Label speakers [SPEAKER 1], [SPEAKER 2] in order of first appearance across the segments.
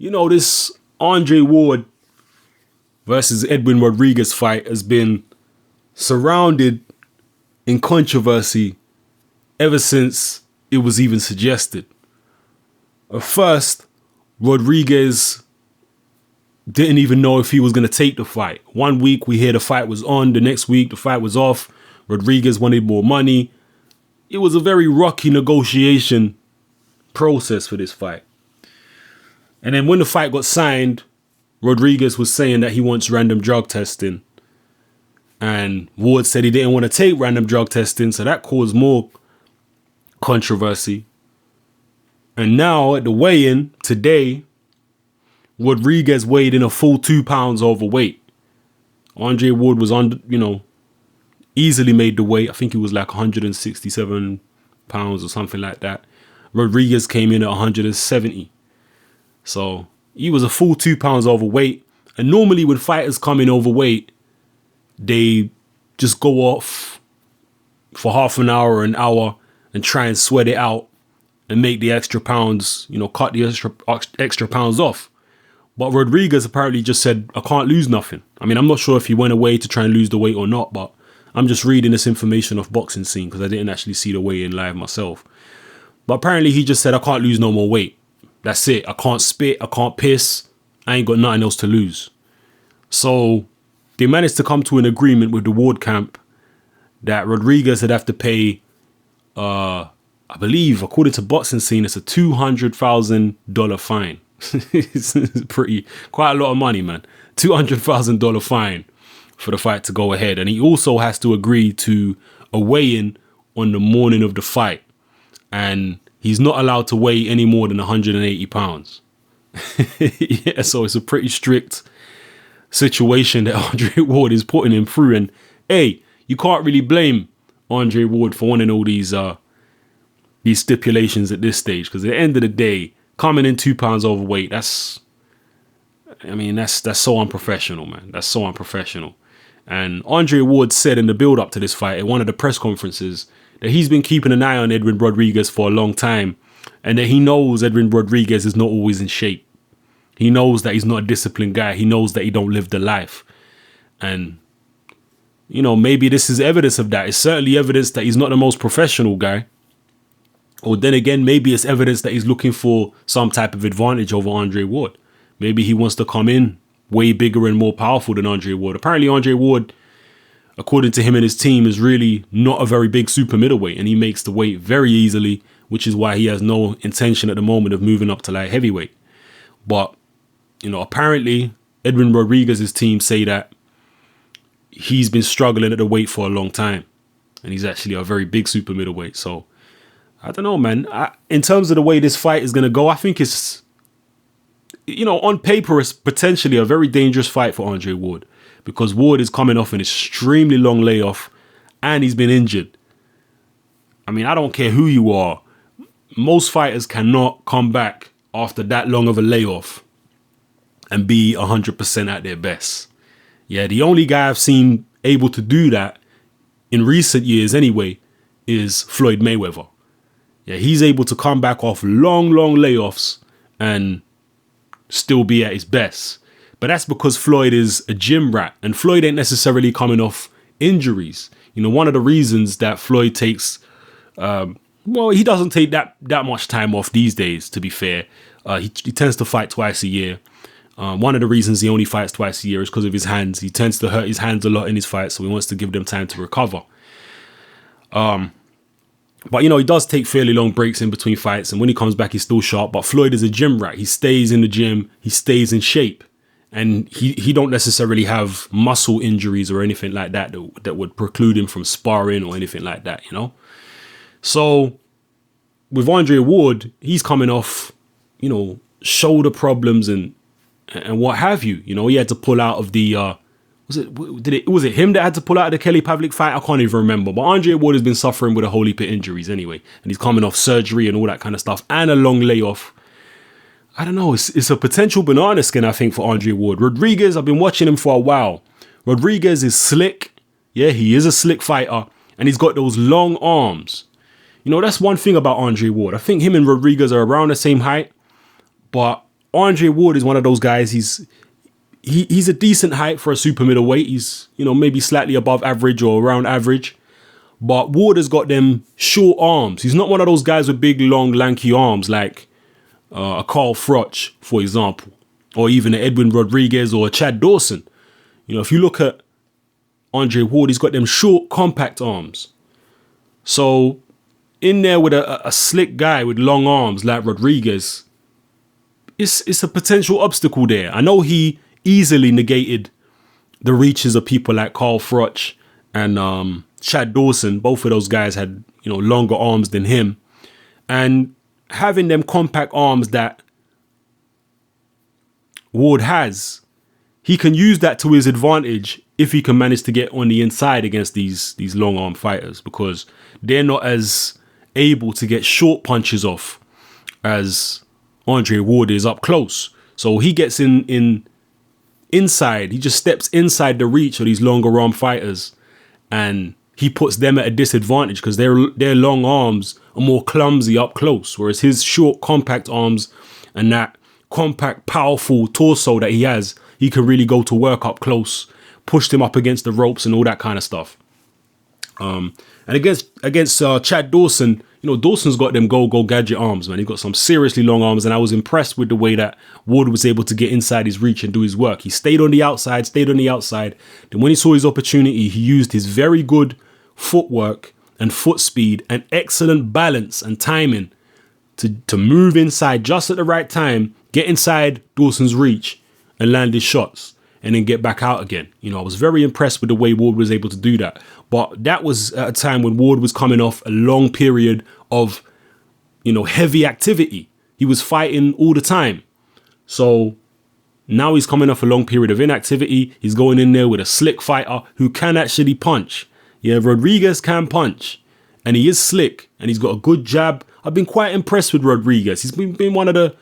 [SPEAKER 1] This Andre Ward versus Edwin Rodriguez fight has been surrounded in controversy ever since it was even suggested. At first, Rodriguez didn't even know if he was going to take the fight. One week we hear the fight was on, the next week the fight was off. Rodriguez wanted more money. It was a very rocky negotiation process for this fight. And then when the fight got signed, Rodriguez was saying that he wants random drug testing. And Ward said he didn't want to take random drug testing, so that caused more controversy. And now at the weigh-in today, Rodriguez weighed in a full 2 pounds overweight. Andre Ward was easily made the weight. I think he was like 167 pounds or something like that. Rodriguez came in at 170. So he was a full 2 pounds overweight. And normally when fighters come in overweight, they just go off for half an hour or an hour and try and sweat it out and make the extra pounds, cut the extra pounds off. But Rodriguez apparently just said, I can't lose nothing. I mean, I'm not sure if he went away to try and lose the weight or not, but I'm just reading this information off Boxing Scene because I didn't actually see the weigh-in live myself. But apparently he just said, I can't lose no more weight. That's it. I can't spit. I can't piss. I ain't got nothing else to lose. So they managed to come to an agreement with the Ward camp that Rodriguez would have to pay, I believe, according to Boxing Scene, it's a $200,000 fine. It's quite a lot of money, man. $200,000 fine for the fight to go ahead. And he also has to agree to a weigh-in on the morning of the fight. And he's not allowed to weigh any more than 180 pounds. Yeah, so it's a pretty strict situation that Andre Ward is putting him through. And hey, you can't really blame Andre Ward for wanting all these stipulations at this stage, because at the end of the day, coming in 2 pounds overweight, that's so unprofessional, man. That's so unprofessional. And Andre Ward said in the build up to this fight at one of the press conferences that he's been keeping an eye on Edwin Rodriguez for a long time, and that he knows Edwin Rodriguez is not always in shape. He knows that he's not a disciplined guy. He knows that he don't live the life. And, maybe this is evidence of that. It's certainly evidence that he's not the most professional guy. Or then again, maybe it's evidence that he's looking for some type of advantage over Andre Ward. Maybe he wants to come in way bigger and more powerful than Andre Ward. Apparently Andre Ward, according to him and his team, is really not a very big super middleweight, and he makes the weight very easily, which is why he has no intention at the moment of moving up to light heavyweight. But, apparently Edwin Rodriguez's team say that he's been struggling at the weight for a long time, and he's actually a very big super middleweight. So I don't know, man. In terms of the way this fight is going to go, I think it's, on paper, it's potentially a very dangerous fight for Andre Ward, because Ward is coming off an extremely long layoff and he's been injured. I mean, I don't care who you are. Most fighters cannot come back after that long of a layoff and be 100% at their best. Yeah, the only guy I've seen able to do that in recent years anyway is Floyd Mayweather. Yeah, he's able to come back off long layoffs and still be at his best. But that's because Floyd is a gym rat, and Floyd ain't necessarily coming off injuries. One of the reasons that Floyd takes, he doesn't take that much time off these days, to be fair. He tends to fight twice a year. One of the reasons he only fights twice a year is because of his hands. He tends to hurt his hands a lot in his fights, so he wants to give them time to recover. But, he does take fairly long breaks in between fights, and when he comes back, he's still sharp. But Floyd is a gym rat. He stays in the gym. He stays in shape. And he don't necessarily have muscle injuries or anything like that that would preclude him from sparring or anything like that, So with Andre Ward, he's coming off, shoulder problems and what have you. He had to pull out of the was it him that had to pull out of the Kelly Pavlik fight? I can't even remember. But Andre Ward has been suffering with a whole heap of injuries anyway, and he's coming off surgery and all that kind of stuff and a long layoff. I don't know. It's a potential banana skin, I think, for Andre Ward. Rodriguez, I've been watching him for a while. Rodriguez is slick. Yeah, he is a slick fighter, and he's got those long arms. That's one thing about Andre Ward. I think him and Rodriguez are around the same height, but Andre Ward is one of those guys. He's a decent height for a super middleweight. He's, maybe slightly above average or around average. But Ward has got them short arms. He's not one of those guys with big, long, lanky arms like a Carl Froch, for example, or even an Edwin Rodriguez or a Chad Dawson. If you look at Andre Ward, he's got them short, compact arms. So in there with a slick guy with long arms like Rodriguez, it's a potential obstacle there. I know he easily negated the reaches of people like Carl Froch and Chad Dawson. Both of those guys had, longer arms than him. And having them compact arms that Ward has, he can use that to his advantage if he can manage to get on the inside against these long arm fighters, because they're not as able to get short punches off as Andre Ward is up close. So he gets inside. He just steps inside the reach of these longer arm fighters, and he puts them at a disadvantage because their long arms are more clumsy up close, whereas his short, compact arms and that compact, powerful torso that he has, he can really go to work up close, push them up against the ropes and all that kind of stuff. And against Chad Dawson, Dawson's got them go gadget arms, man. He's got some seriously long arms, and I was impressed with the way that Ward was able to get inside his reach and do his work. He stayed on the outside. Then when he saw his opportunity, he used his very good footwork and foot speed and excellent balance and timing to move inside just at the right time, get inside Dawson's reach and land his shots, and then get back out again. I was very impressed with the way Ward was able to do that. But that was at a time when Ward was coming off a long period of, heavy activity. He was fighting all the time. So now he's coming off a long period of inactivity. He's going in there with a slick fighter who can actually punch. Yeah, Rodriguez can punch, and he is slick, and he's got a good jab. I've been quite impressed with Rodriguez. He's been one of the,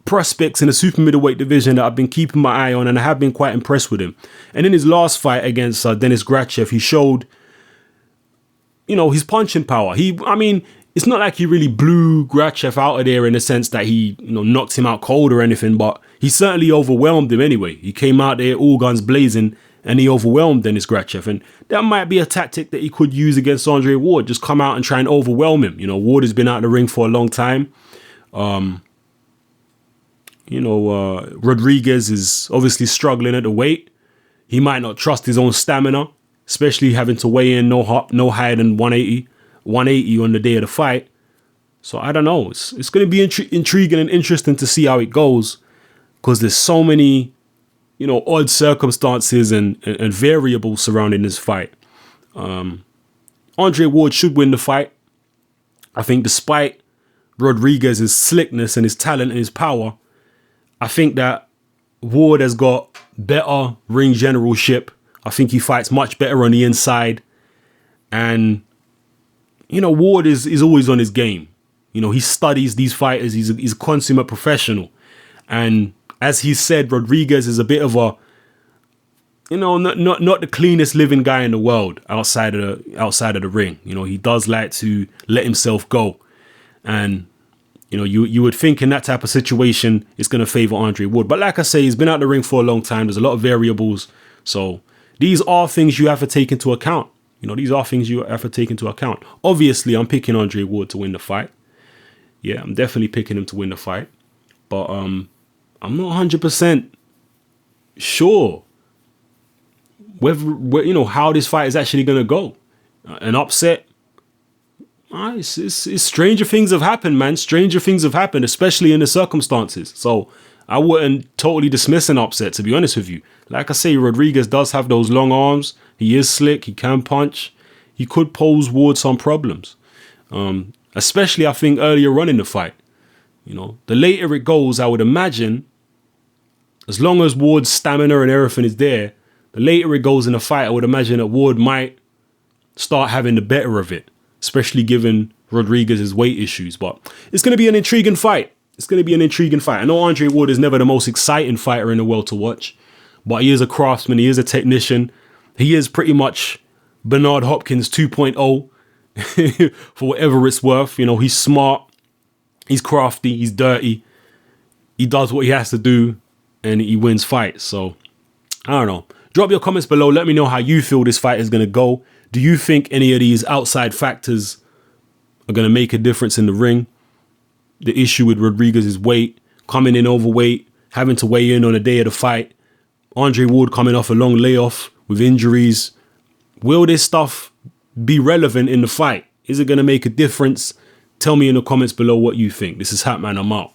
[SPEAKER 1] prospects in the super middleweight division that I've been keeping my eye on, and I have been quite impressed with him. And in his last fight against Denis Grachev, he showed, his punching power. It's not like he really blew Grachev out of there in the sense that he, knocked him out cold or anything, but he certainly overwhelmed him anyway. He came out there all guns blazing, and he overwhelmed Denis Grachev. And that might be a tactic that he could use against Andre Ward. Just come out and try and overwhelm him. Ward has been out of the ring for a long time. Rodriguez is obviously struggling at the weight. He might not trust his own stamina, especially having to weigh in no higher than 180 on the day of the fight. So I don't know. It's going to be intriguing and interesting to see how it goes, because there's so many, odd circumstances and variables surrounding this fight. Andre Ward should win the fight. I think despite Rodriguez's slickness and his talent and his power, I think that Ward has got better ring generalship. I think he fights much better on the inside. And, Ward is always on his game. He studies these fighters. He's a consummate professional. And as he said, Rodriguez is a bit of a, not the cleanest living guy in the world outside of the ring. He does like to let himself go. And you would think in that type of situation, it's going to favor Andre Ward. But like I say, he's been out the ring for a long time. There's a lot of variables. So these are things you have to take into account. Obviously, I'm picking Andre Ward to win the fight. Yeah, I'm definitely picking him to win the fight. But I'm not 100% sure whether, how this fight is actually going to go. An upset. It's stranger things have happened, man. Stranger things have happened, especially in the circumstances. So I wouldn't totally dismiss an upset, to be honest with you. Like I say, Rodriguez does have those long arms. He is slick. He can punch. He could pose Ward some problems. Especially, I think, earlier on in the fight. The later it goes, I would imagine, as long as Ward's stamina and everything is there, the later it goes in the fight, I would imagine that Ward might start having the better of it, especially given Rodriguez's weight issues. But it's going to be an intriguing fight. I know Andre Ward is never the most exciting fighter in the world to watch, but he is a craftsman. He is a technician. He is pretty much Bernard Hopkins 2.0 for whatever it's worth. He's smart. He's crafty. He's dirty. he does what he has to do and he wins fights. So I don't know. Drop your comments below. Let me know how you feel this fight is going to go. Do you think any of these outside factors are going to make a difference in the ring? The issue with Rodriguez is weight, coming in overweight, having to weigh in on the day of the fight. Andre Ward coming off a long layoff with injuries. Will this stuff be relevant in the fight? Is it going to make a difference? Tell me in the comments below what you think. This is Hatman. I'm out.